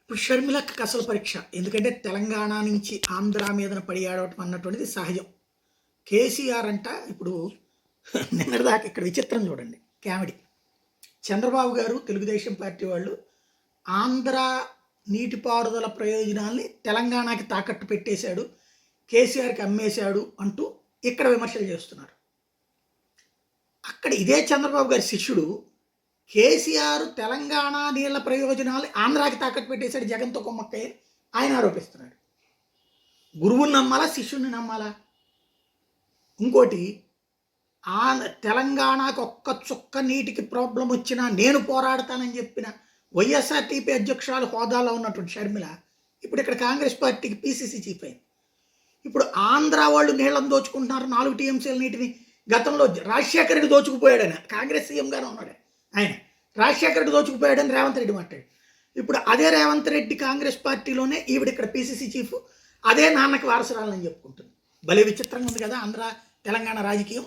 ఇప్పుడు షర్మిలకి అసలు పరీక్ష. ఎందుకంటే తెలంగాణ నుంచి ఆంధ్ర మీదన పడి ఆడవటం అన్నటువంటిది సహజం. కేసీఆర్ అంట ఇప్పుడు నిన్నటిదాకా ఇక్కడ విచిత్రం చూడండి, కామెడీ. చంద్రబాబు గారు తెలుగుదేశం పార్టీ వాళ్ళు ఆంధ్ర నీటిపారుదల ప్రయోజనాల్ని తెలంగాణకి తాకట్టు పెట్టేశాడు, కేసీఆర్కి అమ్మేశాడు అంటూ ఇక్కడ విమర్శలు చేస్తున్నారు. అక్కడ ఇదే చంద్రబాబు గారి శిష్యుడు కేసీఆర్ తెలంగాణ నీళ్ల ప్రయోజనాలు ఆంధ్రాకి తాకట్టు పెట్టేశాడు జగన్తో కొమ్మక్కయ్య ఆయన ఆరోపిస్తున్నాడు. గురువుని నమ్మాలా, శిష్యుని నమ్మాలా? ఇంకోటి, తెలంగాణకు ఒక్క చుక్క నీటికి ప్రాబ్లం వచ్చినా నేను పోరాడతానని చెప్పిన వైఎస్ఆర్టీపీ అధ్యక్షురాలు హోదాలో ఉన్నటువంటి షర్మిల ఇప్పుడు ఇక్కడ కాంగ్రెస్ పార్టీకి పీసీసీ చీఫ్ అయింది. ఇప్పుడు ఆంధ్ర వాళ్ళు నీళ్ళని దోచుకుంటున్నారు, 4 టీఎంసీల నీటిని. గతంలో రాజశేఖర రెడ్డి దోచుకుపోయాడని కాంగ్రెస్ సీఎంగానే ఉన్నాడు ఆయన. రాజశేఖర రెడ్డి దోచుకుపోయాడని రేవంత్ రెడ్డి మాట్లాడు. ఇప్పుడు అదే రేవంత్ రెడ్డి కాంగ్రెస్ పార్టీలోనే ఈవిడ ఇక్కడ పీసీసీ చీఫ్, అదే నాన్నకి వారసురాలని చెప్పుకుంటుంది. భలే విచిత్రంగా ఉంది కదా ఆంధ్ర తెలంగాణ రాజకీయం.